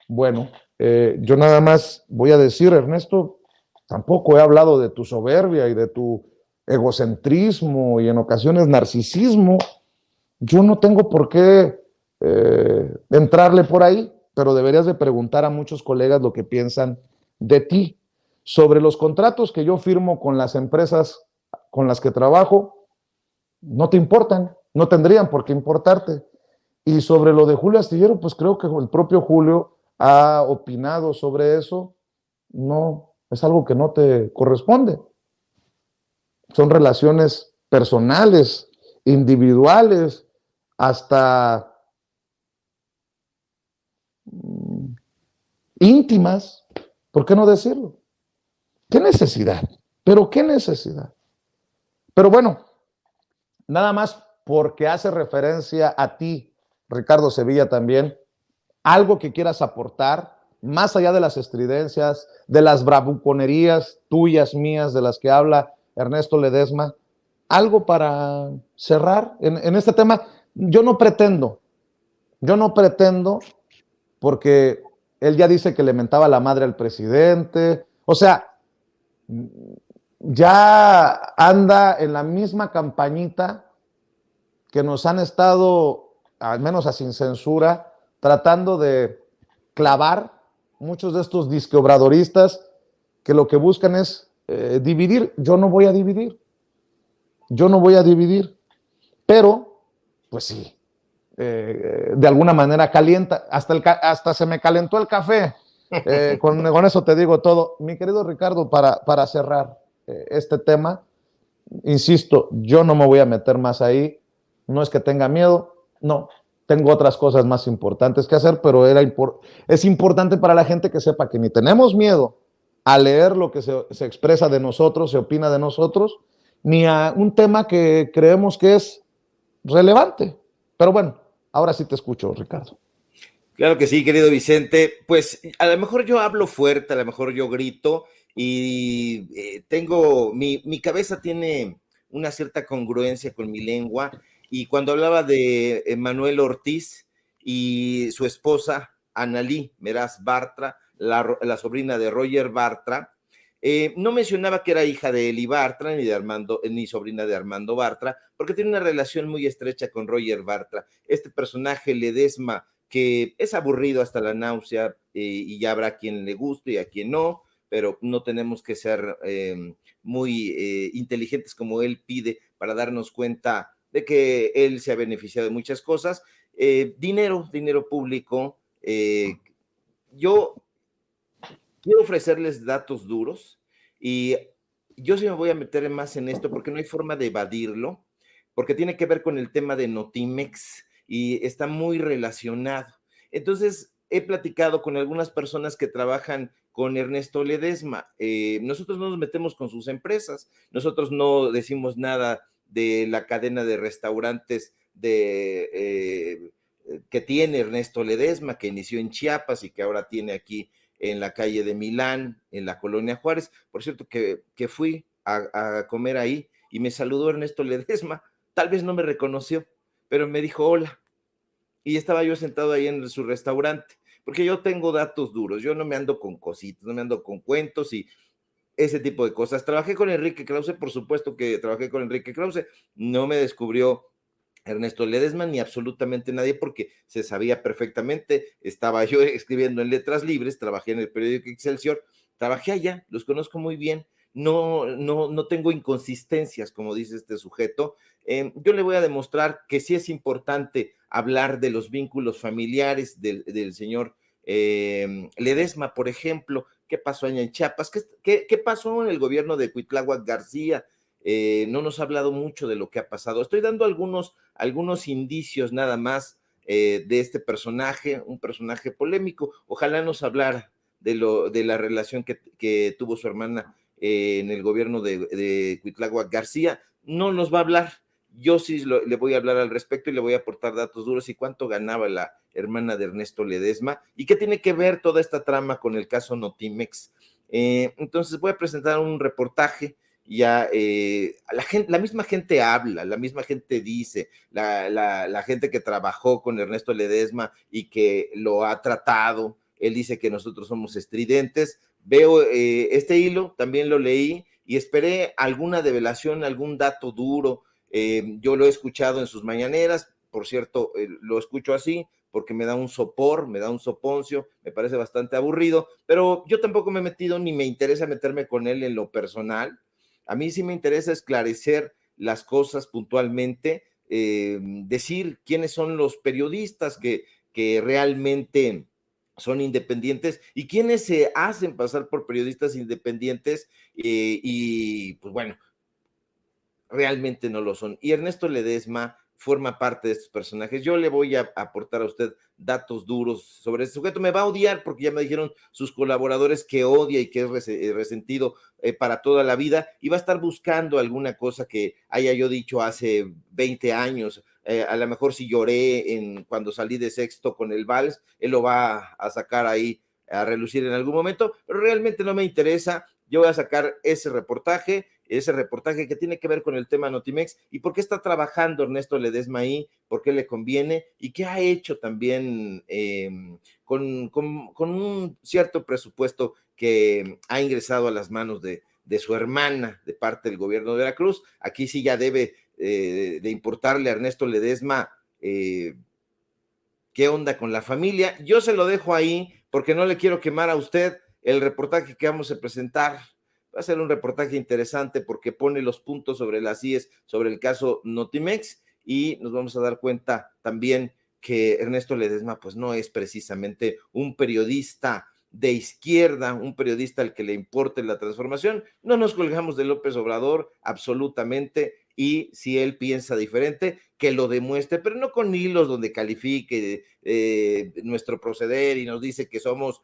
Bueno, yo nada más voy a decir, Ernesto, tampoco he hablado de tu soberbia y de tu egocentrismo y en ocasiones narcisismo. Yo no tengo por qué entrarle por ahí, pero deberías de preguntar a muchos colegas lo que piensan de ti. Sobre los contratos que yo firmo con las empresas con las que trabajo, no te importan, no tendrían por qué importarte. Y sobre lo de Julio Astillero, pues creo que el propio Julio ha opinado sobre eso. No, es algo que no te corresponde. Son relaciones personales, individuales, hasta íntimas, ¿por qué no decirlo? ¿Qué necesidad? ¿Pero qué necesidad? Pero bueno, nada más porque hace referencia a ti, Ricardo Sevilla, también, algo que quieras aportar, más allá de las estridencias, de las bravuconerías tuyas, mías, de las que habla Ernesto Ledesma, algo para cerrar en este tema. Yo no pretendo, porque él ya dice que le mentaba la madre al presidente, o sea, ya anda en la misma campañita que nos han estado, al menos a Sin Censura, tratando de clavar muchos de estos disqueobradoristas que lo que buscan es dividir. Yo no voy a dividir, pero pues sí, de alguna manera calienta, hasta se me calentó el café, con eso te digo todo. Mi querido Ricardo, para cerrar este tema, insisto, yo no me voy a meter más ahí, no es que tenga miedo, no, tengo otras cosas más importantes que hacer, pero es importante para la gente que sepa que ni tenemos miedo a leer lo que se expresa de nosotros, se opina de nosotros, ni a un tema que creemos que es relevante. Pero bueno, ahora sí te escucho, Ricardo. Claro que sí, querido Vicente. Pues a lo mejor yo hablo fuerte, a lo mejor yo grito y tengo, mi cabeza tiene una cierta congruencia con mi lengua. Y cuando hablaba de Manuel Ortiz y su esposa, Analí Meraz Bartra, la sobrina de Roger Bartra, no mencionaba que era hija de Eli Bartra ni de Armando, ni sobrina de Armando Bartra, porque tiene una relación muy estrecha con Roger Bartra. Este personaje Ledesma, que es aburrido hasta la náusea, y ya habrá quien le guste y a quien no, pero no tenemos que ser muy inteligentes como él pide para darnos cuenta de que él se ha beneficiado de muchas cosas. Dinero público. Yo quiero ofrecerles datos duros y yo sí me voy a meter más en esto porque no hay forma de evadirlo, porque tiene que ver con el tema de Notimex y está muy relacionado. Entonces, he platicado con algunas personas que trabajan con Ernesto Ledesma. Nosotros no nos metemos con sus empresas, nosotros no decimos nada de la cadena de restaurantes que tiene Ernesto Ledesma, que inició en Chiapas y que ahora tiene aquí en la calle de Milán, en la colonia Juárez. Por cierto, que fui a comer ahí y me saludó Ernesto Ledesma. Tal vez no me reconoció, pero me dijo hola. Y estaba yo sentado ahí en su restaurante, porque yo tengo datos duros, yo no me ando con cositas, no me ando con cuentos y ese tipo de cosas. Trabajé con Enrique Krause, por supuesto que trabajé con Enrique Krause, no me descubrió Ernesto Ledesma ni absolutamente nadie porque se sabía perfectamente, estaba yo escribiendo en Letras Libres, trabajé en el periódico Excelsior, trabajé allá, los conozco muy bien, no tengo inconsistencias, como dice este sujeto. Yo le voy a demostrar que sí es importante hablar de los vínculos familiares del señor Ledesma, por ejemplo. ¿Qué pasó allá en Chiapas? ¿Qué pasó en el gobierno de Cuitláhuac García? No nos ha hablado mucho de lo que ha pasado. Estoy dando algunos indicios nada más de este personaje, un personaje polémico. Ojalá nos hablara de la relación que tuvo su hermana en el gobierno de Cuitláhuac García. No nos va a hablar. Yo sí le voy a hablar al respecto y le voy a aportar datos duros y cuánto ganaba la hermana de Ernesto Ledesma y qué tiene que ver toda esta trama con el caso Notimex. Entonces voy a presentar un reportaje. Ya la misma gente habla, la misma gente dice, la gente que trabajó con Ernesto Ledesma y que lo ha tratado, él dice que nosotros somos estridentes. Veo este hilo, también lo leí y esperé alguna develación, algún dato duro. Yo lo he escuchado en sus mañaneras, por cierto, lo escucho así porque me da un sopor, me da un soponcio, me parece bastante aburrido, pero yo tampoco me he metido ni me interesa meterme con él en lo personal. A mí sí me interesa esclarecer las cosas puntualmente, decir quiénes son los periodistas que realmente son independientes y quiénes se hacen pasar por periodistas independientes y pues bueno, realmente no lo son. Y Ernesto Ledesma forma parte de estos personajes. Yo le voy a aportar a usted datos duros sobre este sujeto. Me va a odiar porque ya me dijeron sus colaboradores que odia y que es resentido para toda la vida y va a estar buscando alguna cosa que haya yo dicho hace 20 años. A lo mejor si lloré cuando salí de sexto con el vals, él lo va a sacar ahí a relucir en algún momento, pero realmente no me interesa. Yo voy a sacar ese reportaje que tiene que ver con el tema Notimex y por qué está trabajando Ernesto Ledesma ahí, por qué le conviene y qué ha hecho también con un cierto presupuesto que ha ingresado a las manos de su hermana de parte del gobierno de Veracruz. Aquí sí ya debe de importarle a Ernesto Ledesma qué onda con la familia. Yo se lo dejo ahí porque no le quiero quemar a usted el reportaje que vamos a presentar. Va a ser un reportaje interesante porque pone los puntos sobre las IES, sobre el caso Notimex y nos vamos a dar cuenta también que Ernesto Ledesma pues no es precisamente un periodista de izquierda, un periodista al que le importe la transformación. No nos colgamos de López Obrador absolutamente y si él piensa diferente, que lo demuestre, pero no con hilos donde califique nuestro proceder y nos dice que somos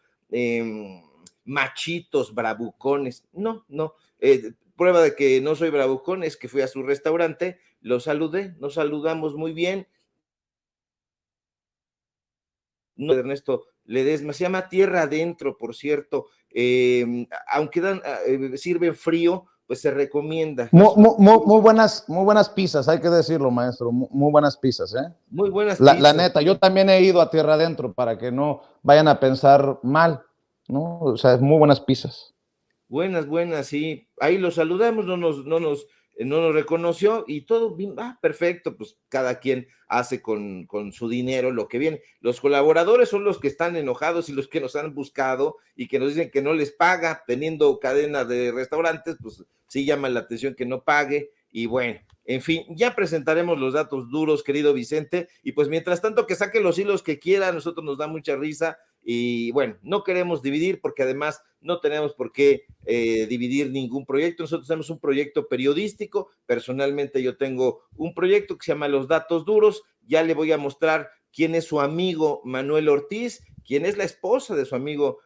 machitos, bravucones. No. Prueba de que no soy bravucón es que fui a su restaurante, lo saludé, nos saludamos muy bien. No, Ernesto Ledesma, se llama Tierra Adentro, por cierto, aunque sirven frío, pues se recomienda. Muy buenas pizzas, hay que decirlo, maestro, muy buenas pizzas, ¿eh? Muy buenas pizzas. La pizzas. neta, yo también he ido a Tierra Adentro para que no vayan a pensar mal, ¿no? O sea, muy buenas pizzas. Buenas, sí. Ahí lo saludamos, no nos reconoció y todo bien, perfecto, pues cada quien hace con su dinero lo que viene. Los colaboradores son los que están enojados y los que nos han buscado y que nos dicen que no les paga, teniendo cadena de restaurantes, pues sí llama la atención que no pague y bueno, en fin, ya presentaremos los datos duros, querido Vicente, y pues mientras tanto que saque los hilos que quiera, a nosotros nos da mucha risa y bueno, no queremos dividir porque además no tenemos por qué dividir ningún proyecto. Nosotros tenemos un proyecto periodístico. Personalmente yo tengo un proyecto que se llama Los Datos Duros. Ya le voy a mostrar quién es su amigo Manuel Ortiz, quién es la esposa de su amigo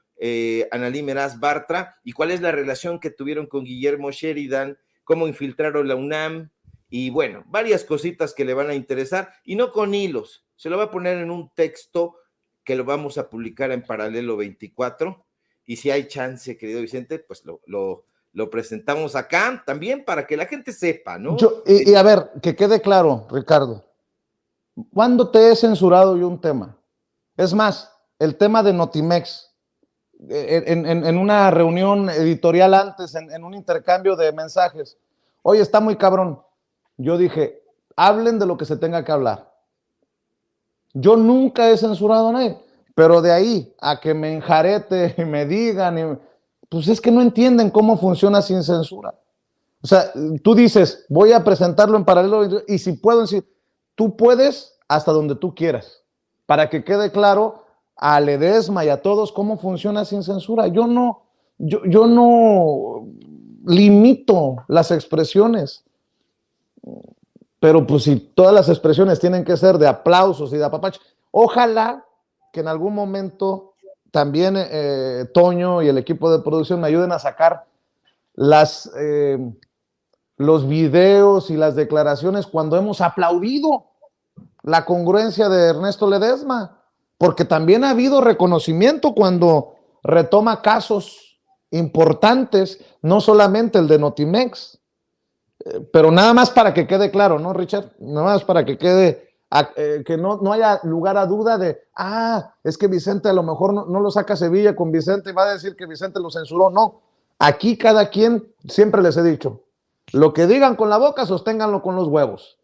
Analí Meraz Bartra y cuál es la relación que tuvieron con Guillermo Sheridan, cómo infiltraron la UNAM y bueno, varias cositas que le van a interesar y no con hilos. Se lo va a poner en un texto que lo vamos a publicar en Paralelo 24 y si hay chance, querido Vicente, pues lo presentamos acá también para que la gente sepa, ¿no? Y a ver, que quede claro, Ricardo, ¿cuándo te he censurado yo un tema? Es más, el tema de Notimex, en una reunión editorial antes, en un intercambio de mensajes, oye, está muy cabrón. Yo dije, hablen de lo que se tenga que hablar. Yo nunca he censurado a nadie, pero de ahí a que me enjarete y me digan, pues es que no entienden cómo funciona sin censura. O sea, tú dices, voy a presentarlo en Paralelo y si puedo decir, tú puedes hasta donde tú quieras, para que quede claro a Ledesma y a todos cómo funciona sin censura. Yo no limito las expresiones, pero pues si todas las expresiones tienen que ser de aplausos y de apapacho, ojalá que en algún momento también Toño y el equipo de producción me ayuden a sacar los videos y las declaraciones cuando hemos aplaudido la congruencia de Ernesto Ledesma, porque también ha habido reconocimiento cuando retoma casos importantes, no solamente el de Notimex, pero nada más para que quede claro, ¿no, Richard? Nada más para que quede, que no haya lugar a duda de, es que Vicente a lo mejor no lo saca Sevilla con Vicente y va a decir que Vicente lo censuró. No, aquí cada quien, siempre les he dicho, lo que digan con la boca, sosténganlo con los huevos.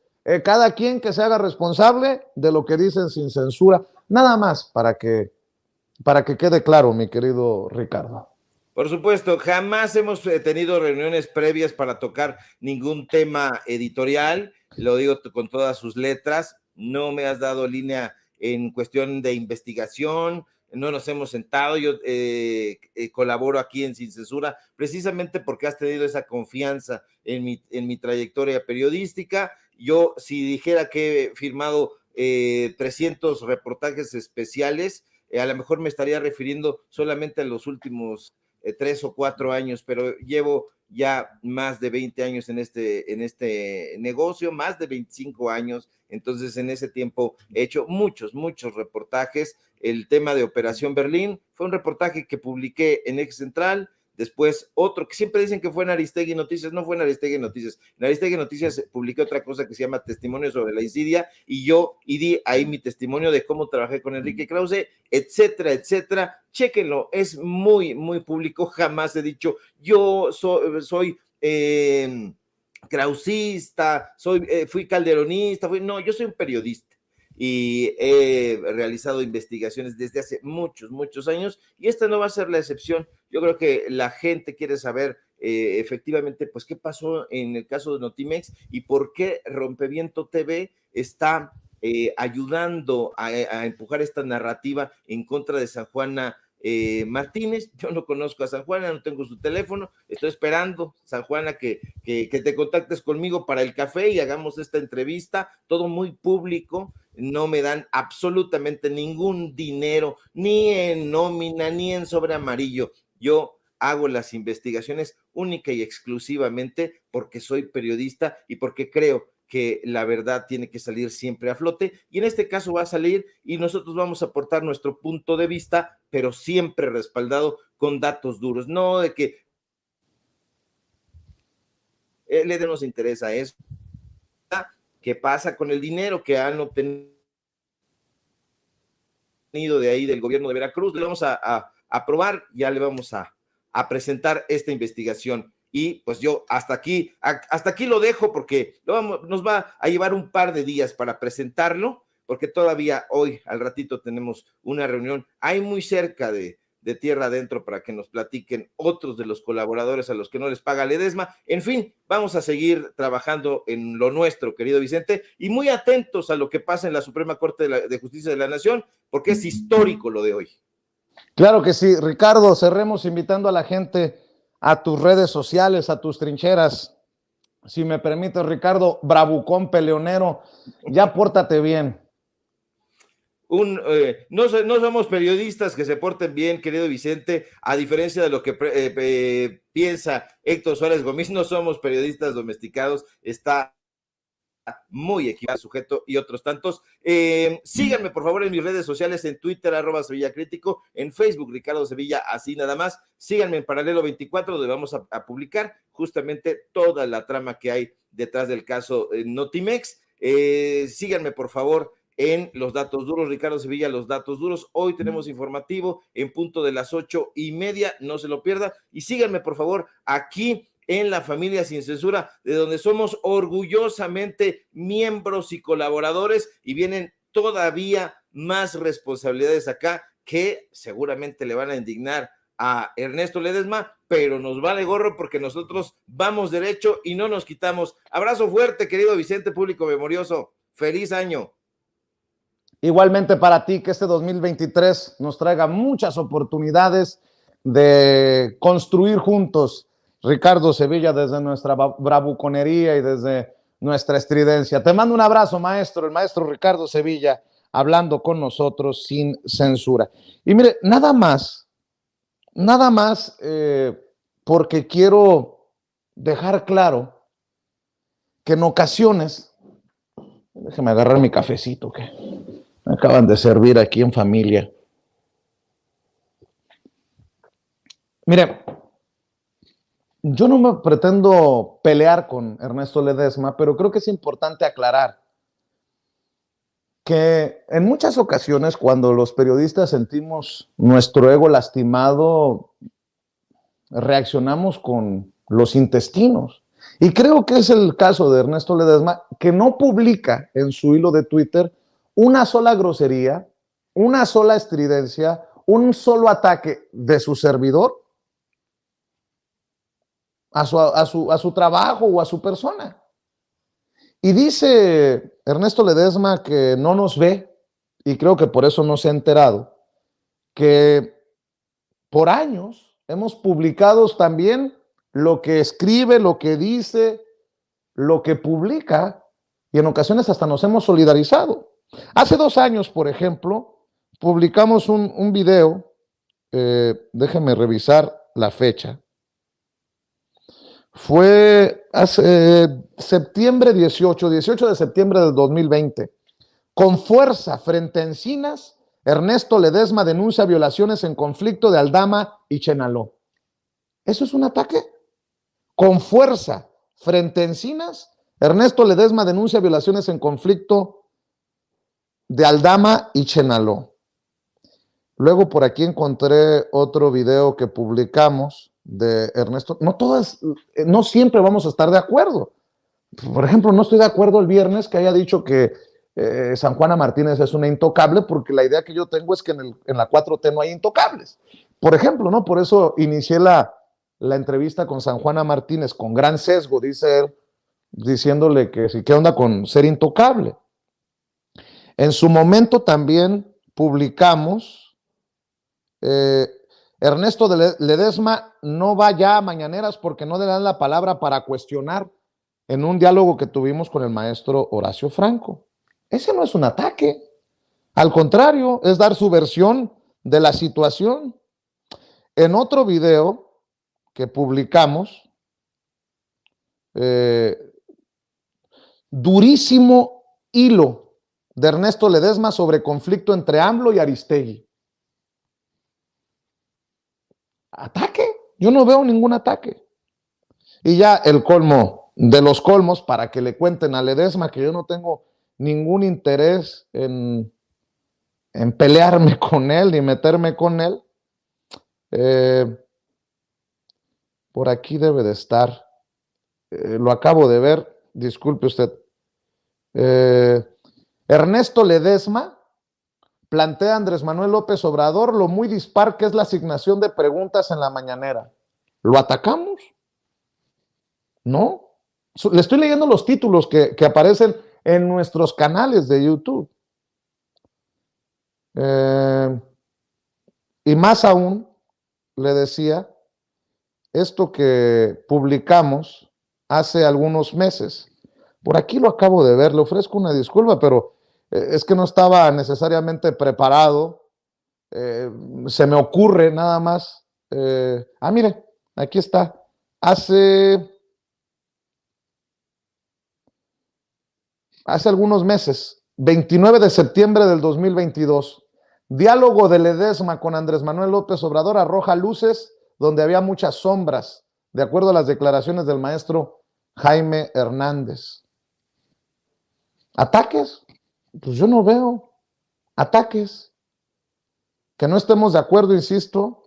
Cada quien que se haga responsable de lo que dicen sin censura. Nada más para que quede claro, mi querido Ricardo. Por supuesto, jamás hemos tenido reuniones previas para tocar ningún tema editorial, lo digo con todas sus letras, no me has dado línea en cuestión de investigación, no nos hemos sentado, yo colaboro aquí en Sin Censura, precisamente porque has tenido esa confianza en mi trayectoria periodística. Yo, si dijera que he firmado 300 reportajes especiales, a lo mejor me estaría refiriendo solamente a los últimos 3 o 4 años, pero llevo ya más de 20 años en este negocio, más de 25 años, entonces en ese tiempo he hecho muchos reportajes. El tema de Operación Berlín fue un reportaje que publiqué en Eje Central, después otro que siempre dicen que fue en Aristegui Noticias, no fue en Aristegui Noticias, en Aristegui Noticias publiqué otra cosa que se llama Testimonio sobre la Insidia, y di ahí mi testimonio de cómo trabajé con Enrique Krause, etcétera, etcétera. Chéquenlo, es muy público, jamás he dicho, yo soy krausista, fui calderonista, no, yo soy un periodista y he realizado investigaciones desde hace muchos años y esta no va a ser la excepción. Yo creo que la gente quiere saber efectivamente pues qué pasó en el caso de Notimex y por qué Rompeviento TV está ayudando a empujar esta narrativa en contra de San Juana Martínez. Yo no conozco a San Juana, no tengo su teléfono, estoy esperando, San Juana, que te contactes conmigo para el café y hagamos esta entrevista, todo muy público, no me dan absolutamente ningún dinero, ni en nómina, ni en sobre amarillo. Yo hago las investigaciones única y exclusivamente porque soy periodista y porque creo que la verdad tiene que salir siempre a flote, y en este caso va a salir y nosotros vamos a aportar nuestro punto de vista, pero siempre respaldado con datos duros, no de que le nos interesa eso. ¿Qué pasa con el dinero que han obtenido de ahí del gobierno de Veracruz? Le vamos a aprobar, ya le vamos a presentar esta investigación. Y pues yo hasta aquí lo dejo porque nos va a llevar un par de días para presentarlo, porque todavía hoy al ratito tenemos una reunión ahí muy cerca de Tierra Adentro para que nos platiquen otros de los colaboradores a los que no les paga Ledesma. En fin, vamos a seguir trabajando en lo nuestro, querido Vicente, y muy atentos a lo que pasa en la Suprema Corte de Justicia de la Nación, porque es histórico lo de hoy. Claro que sí, Ricardo, cerremos invitando a la gente a tus redes sociales, a tus trincheras. Si me permites, Ricardo, bravucón, peleonero, ya pórtate bien. No somos periodistas que se porten bien, querido Vicente, a diferencia de lo que piensa Héctor Suárez Gómez, no somos periodistas domesticados, está muy equivocado sujeto y otros tantos. Síganme por favor en mis redes sociales, en Twitter @Sevilla Crítico, en Facebook Ricardo Sevilla, así nada más. Síganme en Paralelo 24, donde vamos a publicar justamente toda la trama que hay detrás del caso Notimex. Síganme por favor en Los Datos Duros, Ricardo Sevilla, Los Datos Duros. Hoy tenemos informativo en punto de las 8:30, no se lo pierda. Y síganme por favor aquí en La Familia Sin Censura, de donde somos orgullosamente miembros y colaboradores, y vienen todavía más responsabilidades acá que seguramente le van a indignar a Ernesto Ledesma, pero nos vale gorro porque nosotros vamos derecho y no nos quitamos. Abrazo fuerte, querido Vicente, público memorioso. Feliz año. Igualmente para ti, que este 2023 nos traiga muchas oportunidades de construir juntos, Ricardo Sevilla, desde nuestra bravuconería y desde nuestra estridencia. Te mando un abrazo, maestro, el maestro Ricardo Sevilla, hablando con nosotros sin censura. Y mire, nada más, porque quiero dejar claro que en ocasiones, déjeme agarrar mi cafecito, que me acaban de servir aquí en familia. Mire, yo no me pretendo pelear con Ernesto Ledesma, pero creo que es importante aclarar que en muchas ocasiones cuando los periodistas sentimos nuestro ego lastimado, reaccionamos con los intestinos. Y creo que es el caso de Ernesto Ledesma, que no publica en su hilo de Twitter una sola grosería, una sola estridencia, un solo ataque de su servidor a su trabajo o a su persona. Y dice Ernesto Ledesma que no nos ve, y creo que por eso no se ha enterado, que por años hemos publicado también lo que escribe, lo que dice, lo que publica, y en ocasiones hasta nos hemos solidarizado. Hace 2 años, por ejemplo, publicamos un video, déjenme revisar la fecha. Fue hace septiembre 18 de septiembre del 2020. Con fuerza frente a Encinas, Ernesto Ledesma denuncia violaciones en conflicto de Aldama y Chenaló. ¿Eso es un ataque? Con fuerza frente a Encinas, Ernesto Ledesma denuncia violaciones en conflicto de Aldama y Chenaló. Luego por aquí encontré otro video que publicamos de Ernesto. No siempre vamos a estar de acuerdo. Por ejemplo, no estoy de acuerdo el viernes que haya dicho que San Juana Martínez es una intocable, porque la idea que yo tengo es que en la 4T no hay intocables. Por ejemplo, ¿no? Por eso inicié la entrevista con San Juana Martínez con gran sesgo, dice él, diciéndole que sí, ¿qué onda con ser intocable? En su momento también publicamos Ernesto Ledesma no va ya a mañaneras porque no le dan la palabra para cuestionar, en un diálogo que tuvimos con el maestro Horacio Franco. Ese no es un ataque, al contrario, es dar su versión de la situación. En otro video que publicamos, durísimo hilo de Ernesto Ledesma sobre conflicto entre AMLO y Aristegui. ¿Ataque? Yo no veo ningún ataque. Y ya el colmo de los colmos, para que le cuenten a Ledesma que yo no tengo ningún interés en pelearme con él ni meterme con él. Por aquí debe de estar. Lo acabo de ver, disculpe usted. Ernesto Ledesma plantea a Andrés Manuel López Obrador lo muy dispar que es la asignación de preguntas en la mañanera. ¿Lo atacamos? ¿No? Le estoy leyendo los títulos que aparecen en nuestros canales de YouTube. Y más aún, le decía, esto que publicamos hace algunos meses, por aquí lo acabo de ver, le ofrezco una disculpa, pero es que no estaba necesariamente preparado, se me ocurre nada más. Mire, aquí está. Hace algunos meses, 29 de septiembre del 2022, diálogo de Ledesma con Andrés Manuel López Obrador arroja luces donde había muchas sombras, de acuerdo a las declaraciones del maestro Jaime Hernández. ¿Ataques? Pues yo no veo ataques. Que no estemos de acuerdo, insisto.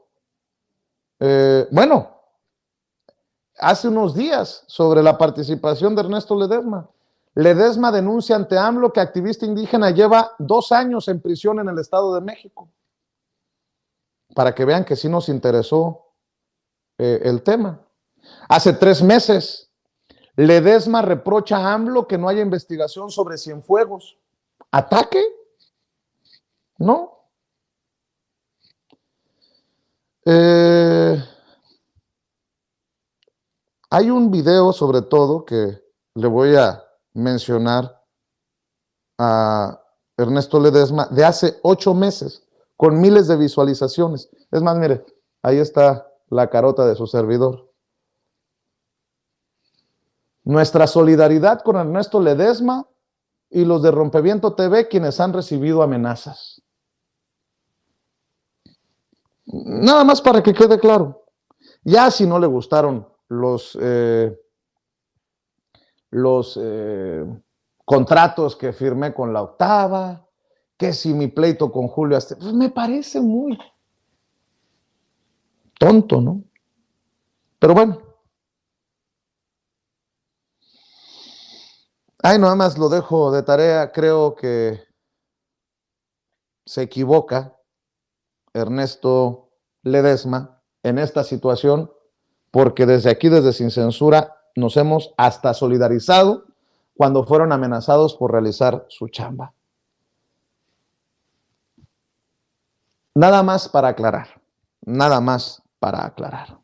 Bueno, hace unos días sobre la participación de Ernesto Ledesma. Ledesma denuncia ante AMLO que activista indígena lleva 2 años en prisión en el Estado de México. Para que vean que sí nos interesó el tema. Hace 3 meses, Ledesma reprocha a AMLO que no haya investigación sobre Cienfuegos. ¿Ataque? No. Hay un video, sobre todo, que le voy a mencionar a Ernesto Ledesma de hace 8 meses, con miles de visualizaciones. Es más, mire, ahí está la carota de su servidor. Nuestra solidaridad con Ernesto Ledesma y los de Rompeviento TV, quienes han recibido amenazas. Nada más para que quede claro. Ya si no le gustaron los contratos que firmé con la Octava, que si mi pleito con Julio Astillero, pues me parece muy tonto, ¿no? Pero bueno. Ay, nada más lo dejo de tarea. Creo que se equivoca Ernesto Ledesma en esta situación, porque desde aquí, desde Sin Censura, nos hemos hasta solidarizado cuando fueron amenazados por realizar su chamba. Nada más para aclarar, nada más para aclarar.